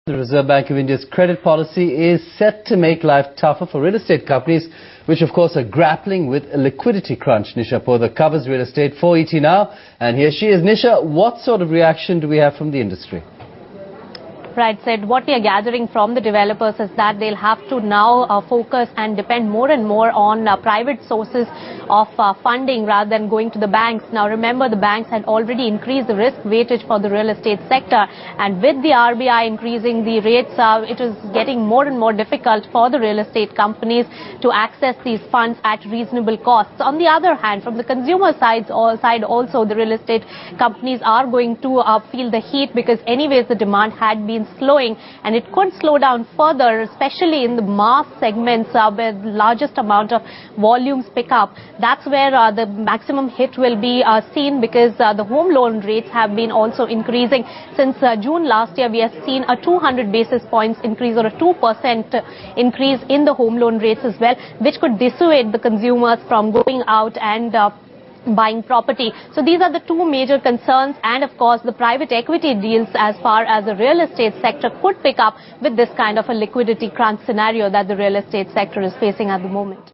The Reserve Bank of India's credit policy is set to make life tougher for real estate companies, which of course are grappling with a liquidity crunch. Nisha Poddar covers real estate for ET Now, and here she is. Nisha, what sort of reaction do we have from the industry? Right, Sid. What we are gathering from the developers is that they'll have to now focus and depend more and more on private sources of funding rather than going to the banks. Now, remember, the banks had already increased the risk weightage for the real estate sector, and with the RBI increasing the rates, it is getting more and more difficult for the real estate companies to access these funds at reasonable costs. On the other hand, from the consumer side also, the real estate companies are going to feel the heat, because anyways the demand had been slowing, and it could slow down further, especially in the mass segments where the largest amount of volumes pick up. That's where the maximum hit will be seen, because the home loan rates have been also increasing. Since June last year, we have seen a 200 basis points increase, or a 2% increase in the home loan rates as well, which could dissuade the consumers from going out and buying property. So these are the two major concerns, and of course the private equity deals as far as the real estate sector could pick up with this kind of a liquidity crunch scenario that the real estate sector is facing at the moment.